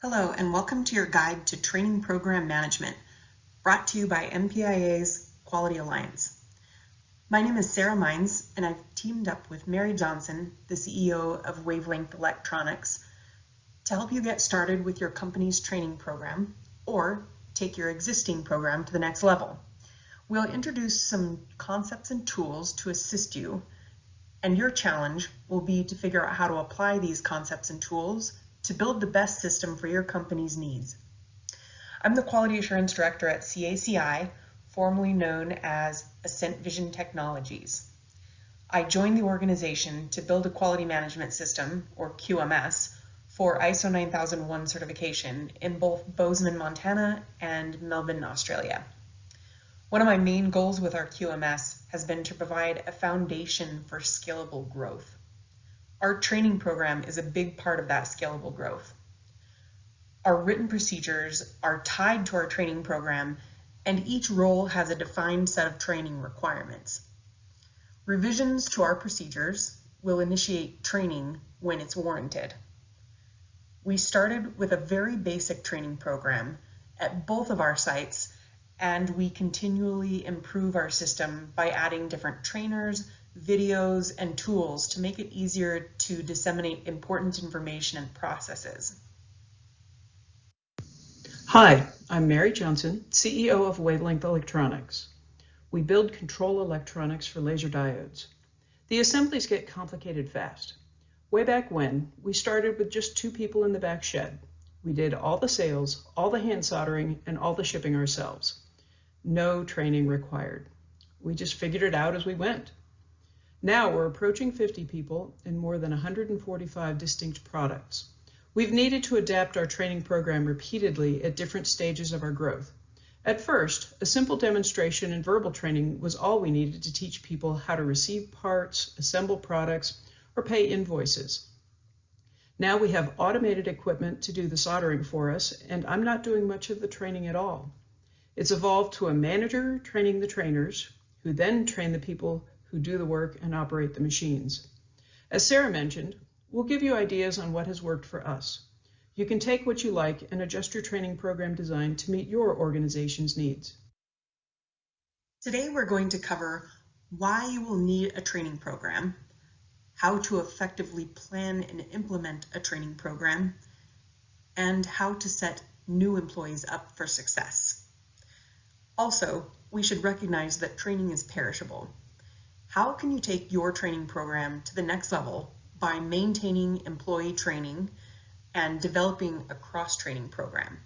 Hello, and welcome to your guide to training program management, brought to you by MPIA's Quality Alliance. My name is Sarah Mines, and I've teamed up with Mary Johnson, the CEO of Wavelength Electronics, to help you get started with your company's training program or take your existing program to the next level. We'll introduce some concepts and tools to assist you, and your challenge will be to figure out how to apply these concepts and tools to build the best system for your company's needs. I'm the Quality Assurance Director at CACI, formerly known as Ascent Vision Technologies. I joined the organization to build a quality management system, or QMS, for ISO 9001 certification in both Bozeman, Montana and Melbourne, Australia. One of my main goals with our QMS has been to provide a foundation for scalable growth. Our training program is a big part of that scalable growth. Our written procedures are tied to our training program, and each role has a defined set of training requirements. Revisions to our procedures will initiate training when it's warranted. We started with a very basic training program at both of our sites, and we continually improve our system by adding different trainers, videos, and tools to make it easier to disseminate important information and processes. Hi, I'm Mary Johnson, CEO of Wavelength Electronics. We build control electronics for laser diodes. The assemblies get complicated fast. Way back when, we started with just 2 people in the back shed. We did all the sales, all the hand soldering, and all the shipping ourselves. No training required. We just figured it out as we went. Now we're approaching 50 people and more than 145 distinct products. We've needed to adapt our training program repeatedly at different stages of our growth. At first, a simple demonstration and verbal training was all we needed to teach people how to receive parts, assemble products, or pay invoices. Now we have automated equipment to do the soldering for us, and I'm not doing much of the training at all. It's evolved to a manager training the trainers, who then train the people who do the work and operate the machines. As Sarah mentioned, we'll give you ideas on what has worked for us. You can take what you like and adjust your training program design to meet your organization's needs. Today we're going to cover why you will need a training program, how to effectively plan and implement a training program, and how to set new employees up for success. Also, we should recognize that training is perishable. How can you take your training program to the next level by maintaining employee training and developing a cross-training program?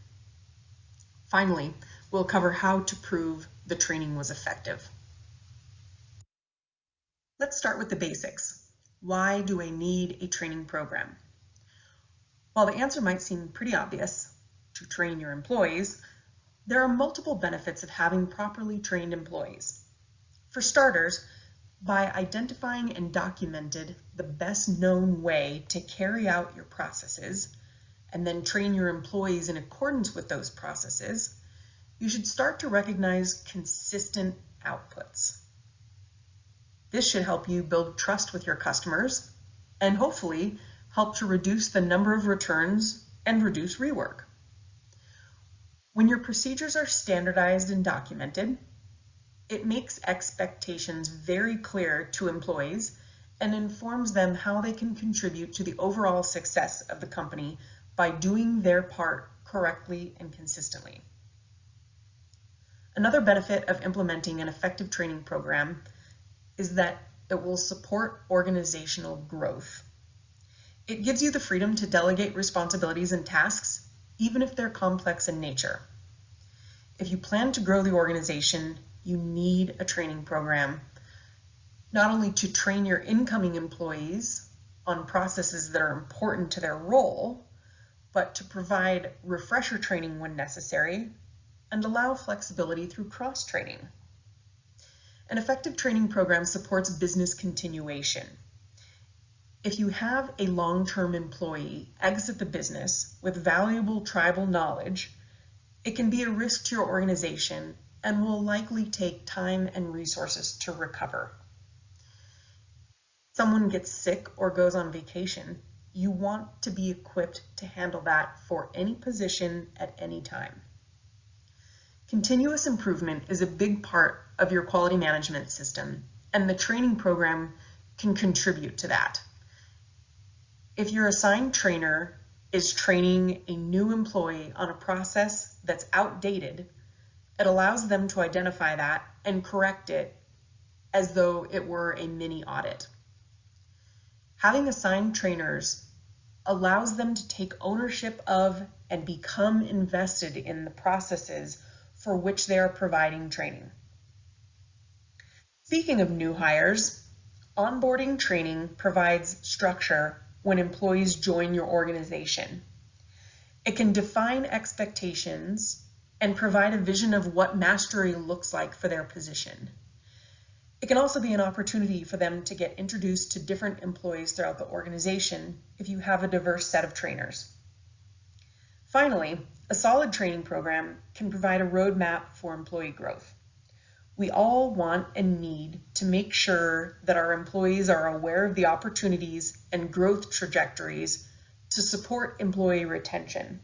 Finally, we'll cover how to prove the training was effective. Let's start with the basics. Why do I need a training program? While the answer might seem pretty obvious, to train your employees, there are multiple benefits of having properly trained employees. For starters, by identifying and documenting the best known way to carry out your processes, and then train your employees in accordance with those processes, you should start to recognize consistent outputs. This should help you build trust with your customers and hopefully help to reduce the number of returns and reduce rework. When your procedures are standardized and documented, it makes expectations very clear to employees and informs them how they can contribute to the overall success of the company by doing their part correctly and consistently. Another benefit of implementing an effective training program is that it will support organizational growth. It gives you the freedom to delegate responsibilities and tasks, even if they're complex in nature. If you plan to grow the organization, you need a training program, not only to train your incoming employees on processes that are important to their role, but to provide refresher training when necessary and allow flexibility through cross-training. An effective training program supports business continuation. If you have a long-term employee exit the business with valuable tribal knowledge, it can be a risk to your organization and will likely take time and resources to recover. Someone gets sick or goes on vacation, You want to be equipped to handle that for any position at any time. Continuous improvement is a big part of your quality management system, and the training program can contribute to that. If your assigned trainer is training a new employee on a process that's outdated, it allows them to identify that and correct it as though it were a mini audit. Having assigned trainers allows them to take ownership of and become invested in the processes for which they are providing training. Speaking of new hires, onboarding training provides structure when employees join your organization. It can define expectations and provide a vision of what mastery looks like for their position. It can also be an opportunity for them to get introduced to different employees throughout the organization if you have a diverse set of trainers. Finally, a solid training program can provide a roadmap for employee growth. We all want and need to make sure that our employees are aware of the opportunities and growth trajectories to support employee retention.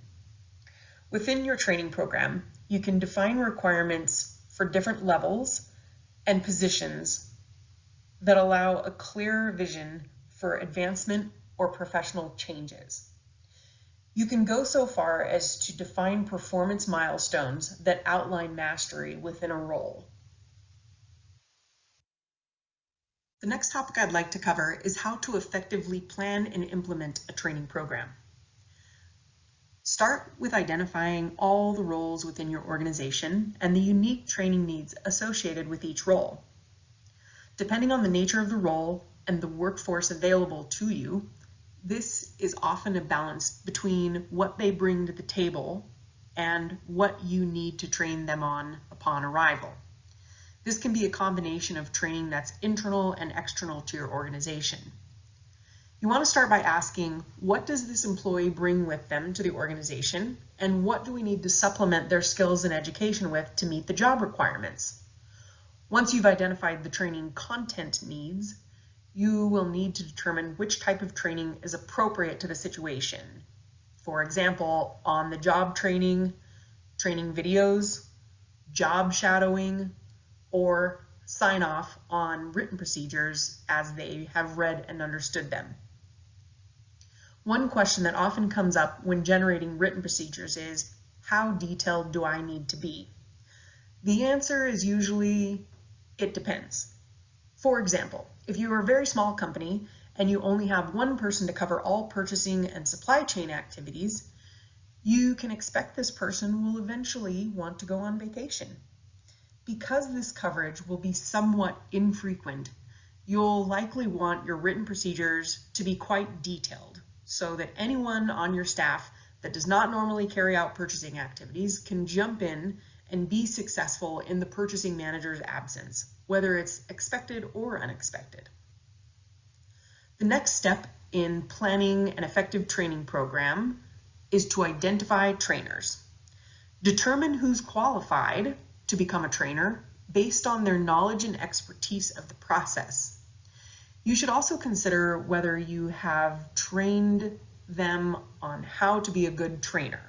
Within your training program, you can define requirements for different levels and positions that allow a clear vision for advancement or professional changes. You can go so far as to define performance milestones that outline mastery within a role. The next topic I'd like to cover is how to effectively plan and implement a training program. Start with identifying all the roles within your organization and the unique training needs associated with each role. Depending on the nature of the role and the workforce available to you, this is often a balance between what they bring to the table and what you need to train them on upon arrival. This can be a combination of training that's internal and external to your organization. You want to start by asking, what does this employee bring with them to the organization, and what do we need to supplement their skills and education with to meet the job requirements? Once you've identified the training content needs, you will need to determine which type of training is appropriate to the situation. For example, on-the-job training, training videos, job shadowing, or sign off on written procedures as they have read and understood them. One question that often comes up when generating written procedures is, how detailed do I need to be? The answer is usually, it depends. For example, if you are a very small company and you only have one person to cover all purchasing and supply chain activities, you can expect this person will eventually want to go on vacation. Because this coverage will be somewhat infrequent, you'll likely want your written procedures to be quite detailed so that anyone on your staff that does not normally carry out purchasing activities can jump in and be successful in the purchasing manager's absence, whether it's expected or unexpected. The next step in planning an effective training program is to identify trainers. Determine who's qualified to become a trainer based on their knowledge and expertise of the process. You should also consider whether you have trained them on how to be a good trainer.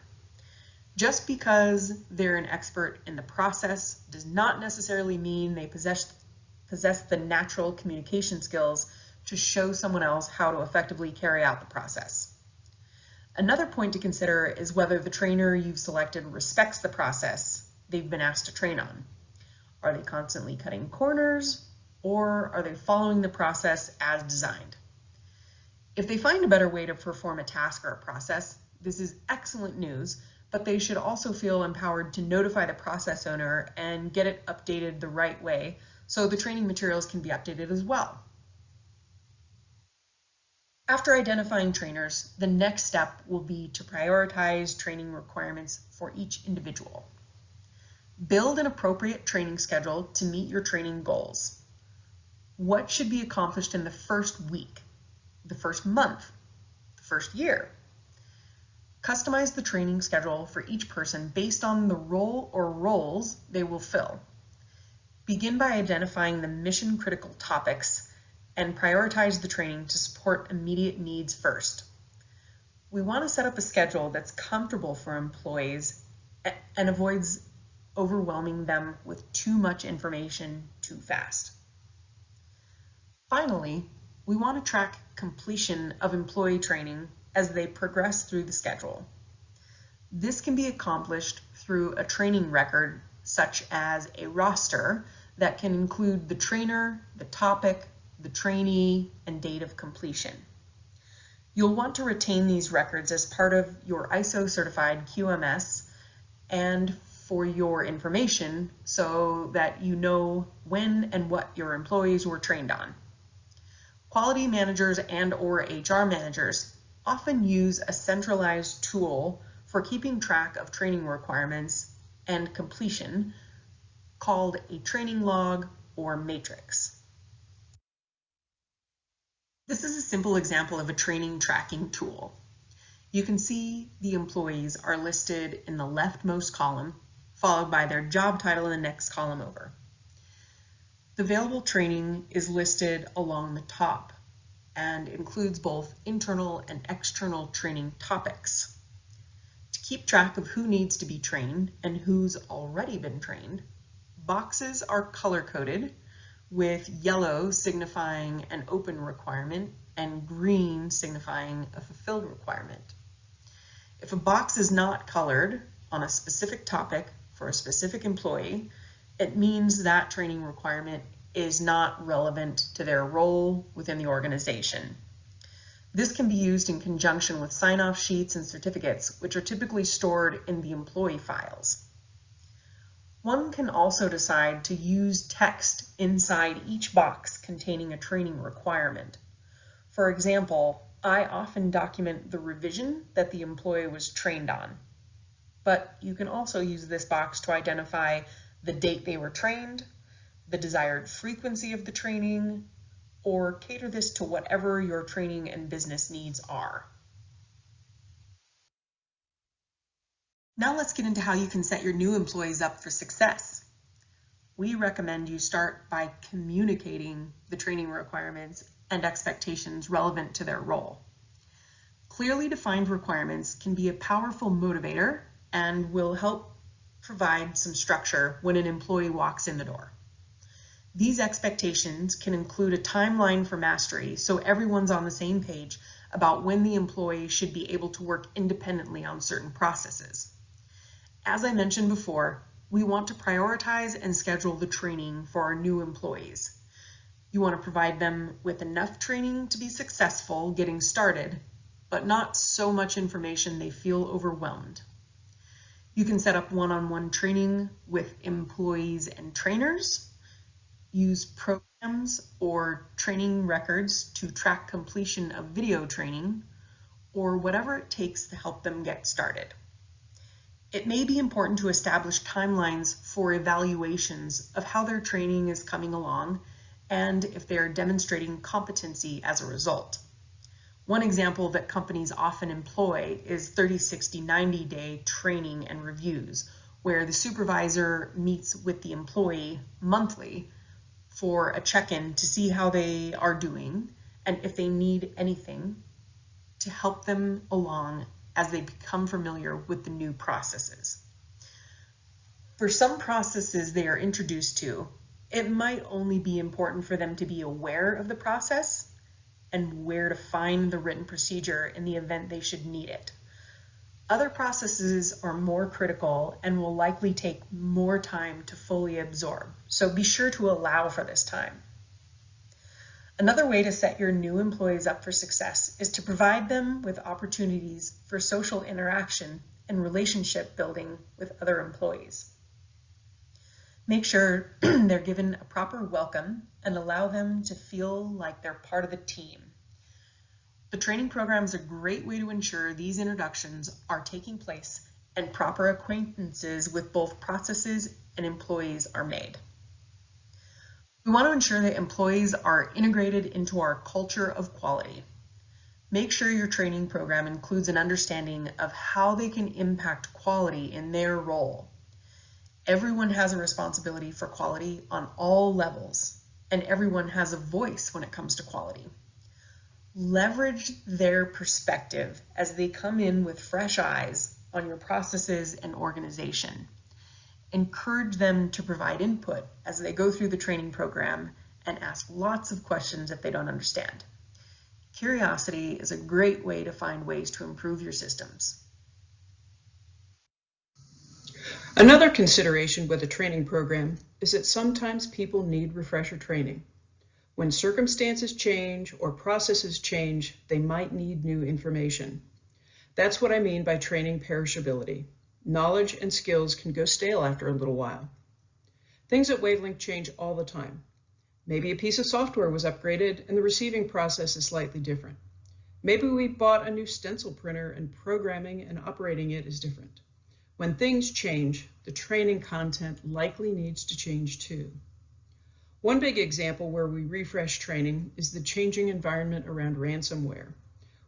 Just because they're an expert in the process does not necessarily mean they possess the natural communication skills to show someone else how to effectively carry out the process. Another point to consider is whether the trainer you've selected respects the process they've been asked to train on. Are they constantly cutting corners, or are they following the process as designed? If they find a better way to perform a task or a process, this is excellent news, but they should also feel empowered to notify the process owner and get it updated the right way so the training materials can be updated as well. After identifying trainers, the next step will be to prioritize training requirements for each individual. Build an appropriate training schedule to meet your training goals. What should be accomplished in the first week, the first month, the first year? Customize the training schedule for each person based on the role or roles they will fill. Begin by identifying the mission-critical topics and prioritize the training to support immediate needs first. We want to set up a schedule that's comfortable for employees and avoids overwhelming them with too much information too fast. Finally, we want to track completion of employee training as they progress through the schedule. This can be accomplished through a training record, such as a roster that can include the trainer, the topic, the trainee, and date of completion. You'll want to retain these records as part of your ISO certified QMS and for your information so that you know when and what your employees were trained on. Quality managers and/or HR managers often use a centralized tool for keeping track of training requirements and completion called a training log or matrix. This is a simple example of a training tracking tool. You can see the employees are listed in the leftmost column, followed by their job title in the next column over. The available training is listed along the top and includes both internal and external training topics. To keep track of who needs to be trained and who's already been trained, boxes are color-coded with yellow signifying an open requirement and green signifying a fulfilled requirement. If a box is not colored on a specific topic for a specific employee, it means that training requirement is not relevant to their role within the organization. This can be used in conjunction with sign-off sheets and certificates, which are typically stored in the employee files. One can also decide to use text inside each box containing a training requirement. For example, I often document the revision that the employee was trained on, but you can also use this box to identify the date they were trained, the desired frequency of the training, or cater this to whatever your training and business needs are. Now let's get into how you can set your new employees up for success. We recommend you start by communicating the training requirements and expectations relevant to their role. Clearly defined requirements can be a powerful motivator and will help provide some structure when an employee walks in the door. These expectations can include a timeline for mastery so everyone's on the same page about when the employee should be able to work independently on certain processes. As I mentioned before, we want to prioritize and schedule the training for our new employees. You want to provide them with enough training to be successful getting started, but not so much information they feel overwhelmed. You can set up one-on-one training with employees and trainers, use programs or training records to track completion of video training, or whatever it takes to help them get started. It may be important to establish timelines for evaluations of how their training is coming along and if they are demonstrating competency as a result. One example that companies often employ is 30, 60, 90-day training and reviews, where the supervisor meets with the employee monthly for a check-in to see how they are doing and if they need anything to help them along as they become familiar with the new processes. For some processes they are introduced to, it might only be important for them to be aware of the process and where to find the written procedure in the event they should need it. Other processes are more critical and will likely take more time to fully absorb, so be sure to allow for this time. Another way to set your new employees up for success is to provide them with opportunities for social interaction and relationship building with other employees. Make sure they're given a proper welcome and allow them to feel like they're part of the team. The training program is a great way to ensure these introductions are taking place and proper acquaintances with both processes and employees are made. We want to ensure that employees are integrated into our culture of quality. Make sure your training program includes an understanding of how they can impact quality in their role. Everyone has a responsibility for quality on all levels, and everyone has a voice when it comes to quality. Leverage their perspective as they come in with fresh eyes on your processes and organization. Encourage them to provide input as they go through the training program and ask lots of questions if they don't understand. Curiosity is a great way to find ways to improve your systems. Another consideration with a training program is that sometimes people need refresher training. When circumstances change or processes change, they might need new information. That's what I mean by training perishability. Knowledge and skills can go stale after a little while. Things at Wavelength change all the time. Maybe a piece of software was upgraded and the receiving process is slightly different. Maybe we bought a new stencil printer and programming and operating it is different. When things change, the training content likely needs to change too. One big example where we refresh training is the changing environment around ransomware.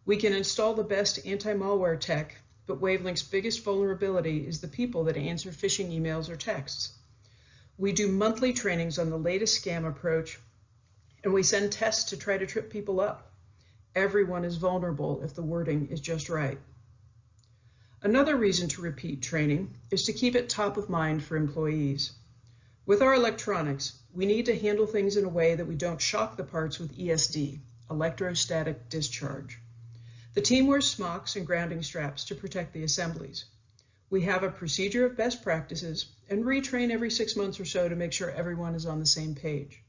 We can install the best anti-malware tech, but Wavelength's biggest vulnerability is the people that answer phishing emails or texts. We do monthly trainings on the latest scam approach, and we send tests to try to trip people up. Everyone is vulnerable if the wording is just right. Another reason to repeat training is to keep it top of mind for employees. With our electronics, we need to handle things in a way that we don't shock the parts with ESD, electrostatic discharge. The team wears smocks and grounding straps to protect the assemblies. We have a procedure of best practices and retrain every 6 months or so to make sure everyone is on the same page.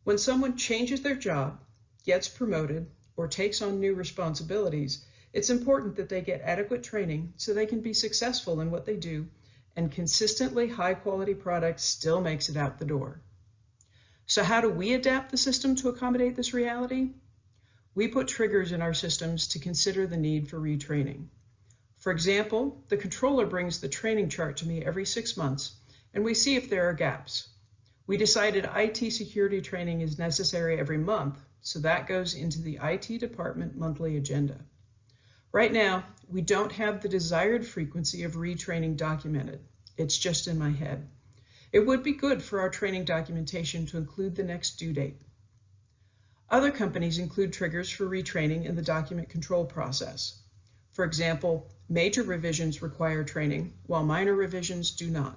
When someone changes their job, gets promoted, or takes on new responsibilities, it's important that they get adequate training so they can be successful in what they do, and consistently high-quality product still makes it out the door. So how do we adapt the system to accommodate this reality? We put triggers in our systems to consider the need for retraining. For example, the controller brings the training chart to me every 6 months, and we see if there are gaps. We decided IT security training is necessary every month, so that goes into the IT department monthly agenda. Right now, we don't have the desired frequency of retraining documented. It's just in my head. It would be good for our training documentation to include the next due date. Other companies include triggers for retraining in the document control process. For example, major revisions require training, while minor revisions do not.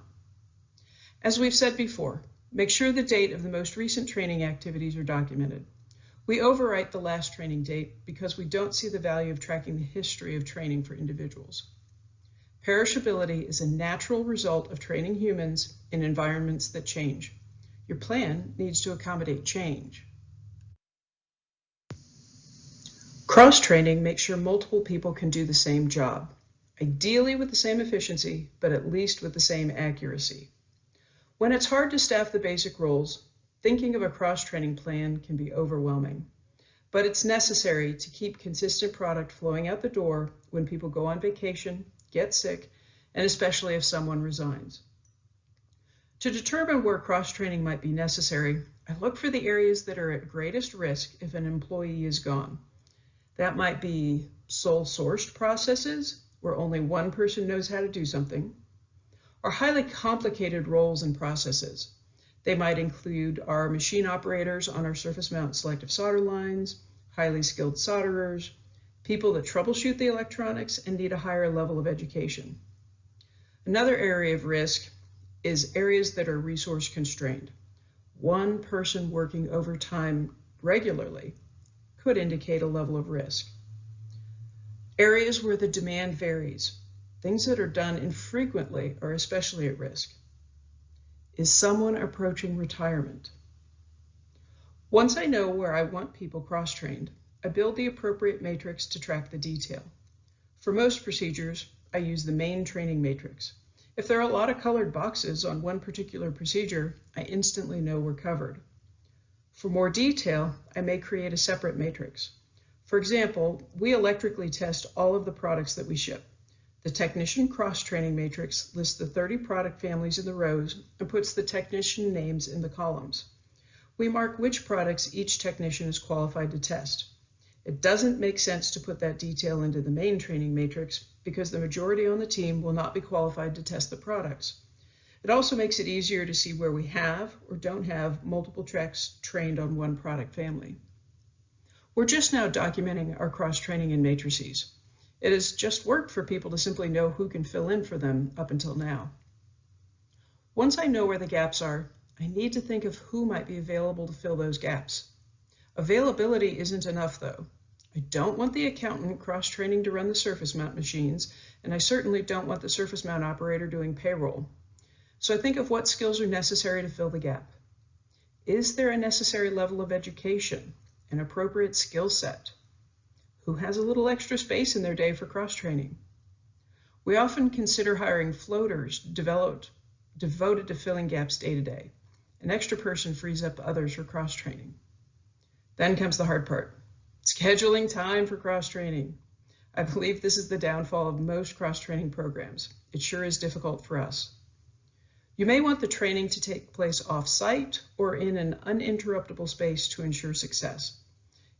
As we've said before, make sure the date of the most recent training activities are documented. We overwrite the last training date because we don't see the value of tracking the history of training for individuals. Perishability is a natural result of training humans in environments that change. Your plan needs to accommodate change. Cross-training makes sure multiple people can do the same job, ideally with the same efficiency, but at least with the same accuracy. When it's hard to staff the basic roles, thinking of a cross-training plan can be overwhelming, but it's necessary to keep consistent product flowing out the door when people go on vacation, get sick, and especially if someone resigns. To determine where cross-training might be necessary, I look for the areas that are at greatest risk if an employee is gone. That might be sole-sourced processes, where only one person knows how to do something, or highly complicated roles and processes. They might include our machine operators on our surface mount selective solder lines, highly skilled solderers, people that troubleshoot the electronics and need a higher level of education. Another area of risk is areas that are resource constrained. One person working overtime regularly could indicate a level of risk. Areas where the demand varies, things that are done infrequently are especially at risk. Is someone approaching retirement? Once I know where I want people cross-trained, I build the appropriate matrix to track the detail. For most procedures, I use the main training matrix. If there are a lot of colored boxes on one particular procedure, I instantly know we're covered. For more detail, I may create a separate matrix. For example, we electrically test all of the products that we ship. The technician cross-training matrix lists the 30 product families in the rows and puts the technician names in the columns. We mark which products each technician is qualified to test. It doesn't make sense to put that detail into the main training matrix because the majority on the team will not be qualified to test the products. It also makes it easier to see where we have or don't have multiple techs trained on one product family. We're just now documenting our cross-training in matrices. It has just worked for people to simply know who can fill in for them up until now. Once I know where the gaps are, I need to think of who might be available to fill those gaps. Availability isn't enough, though. I don't want the accountant cross-training to run the surface mount machines, and I certainly don't want the surface mount operator doing payroll. So I think of what skills are necessary to fill the gap. Is there a necessary level of education, an appropriate skill set? Who has a little extra space in their day for cross-training? We often consider hiring floaters devoted to filling gaps day to day. An extra person frees up others for cross-training. Then comes the hard part, scheduling time for cross-training. I believe this is the downfall of most cross-training programs. It sure is difficult for us. You may want the training to take place off-site or in an uninterruptible space to ensure success.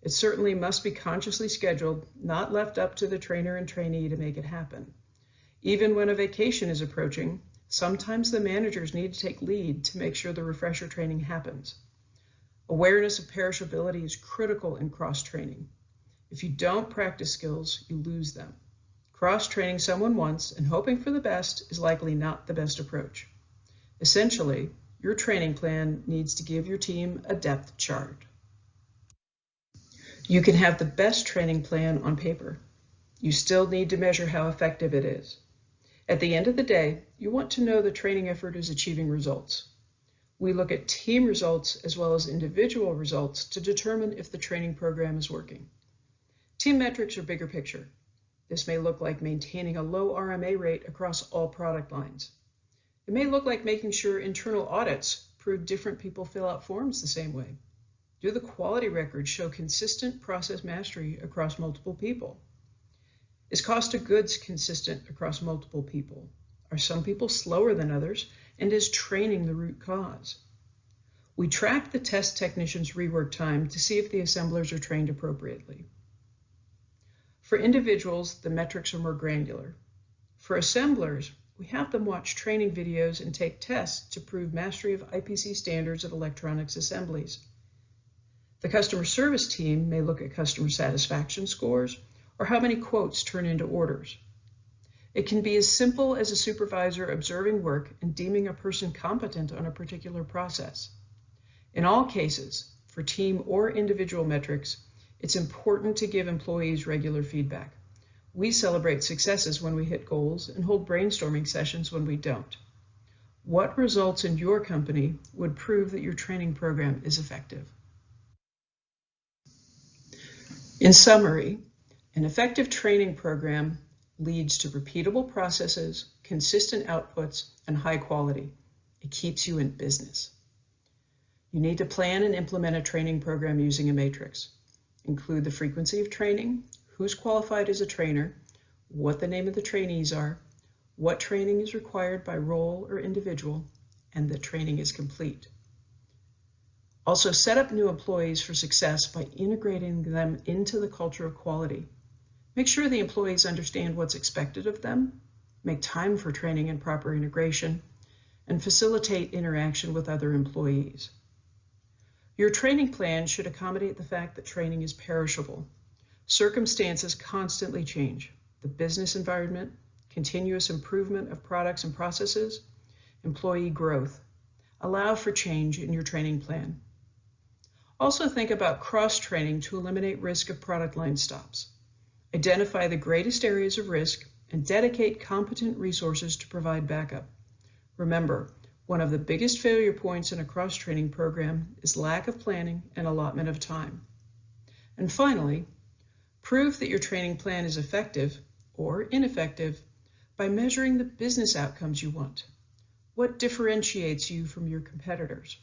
It certainly must be consciously scheduled, not left up to the trainer and trainee to make it happen. Even when a vacation is approaching, sometimes the managers need to take lead to make sure the refresher training happens. Awareness of perishability is critical in cross-training. If you don't practice skills, you lose them. Cross-training someone once and hoping for the best is likely not the best approach. Essentially, your training plan needs to give your team a depth chart. You can have the best training plan on paper. You still need to measure how effective it is. At the end of the day, you want to know the training effort is achieving results. We look at team results as well as individual results to determine if the training program is working. Team metrics are bigger picture. This may look like maintaining a low RMA rate across all product lines. It may look like making sure internal audits prove different people fill out forms the same way. Do the quality records show consistent process mastery across multiple people? Is cost of goods consistent across multiple people? Are some people slower than others? And is training the root cause? We track the test technician's rework time to see if the assemblers are trained appropriately. For individuals, the metrics are more granular. For assemblers, we have them watch training videos and take tests to prove mastery of IPC standards of electronics assemblies. The customer service team may look at customer satisfaction scores or how many quotes turn into orders. It can be as simple as a supervisor observing work and deeming a person competent on a particular process. In all cases, for team or individual metrics, it's important to give employees regular feedback. We celebrate successes when we hit goals and hold brainstorming sessions when we don't. What results in your company would prove that your training program is effective? In summary, an effective training program leads to repeatable processes, consistent outputs, and high quality. It keeps you in business. You need to plan and implement a training program using a matrix. Include the frequency of training, who's qualified as a trainer, what the name of the trainees are, what training is required by role or individual, and that training is complete. Also, set up new employees for success by integrating them into the culture of quality. Make sure the employees understand what's expected of them, make time for training and proper integration, and facilitate interaction with other employees. Your training plan should accommodate the fact that training is perishable. Circumstances constantly change. The business environment, continuous improvement of products and processes, employee growth. Allow for change in your training plan. Also think about cross-training to eliminate risk of product line stops. Identify the greatest areas of risk and dedicate competent resources to provide backup. Remember, one of the biggest failure points in a cross-training program is lack of planning and allotment of time. And finally, prove that your training plan is effective or ineffective by measuring the business outcomes you want. What differentiates you from your competitors?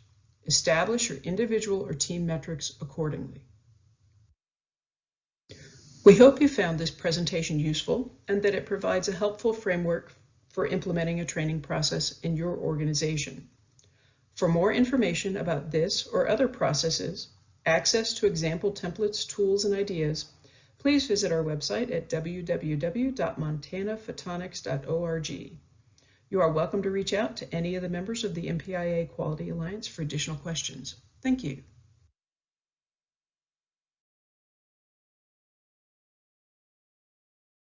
Establish your individual or team metrics accordingly. We hope you found this presentation useful and that it provides a helpful framework for implementing a training process in your organization. For more information about this or other processes, access to example templates, tools, and ideas, please visit our website at www.montanaphotonics.org. You are welcome to reach out to any of the members of the MPIA Quality Alliance for additional questions. Thank you.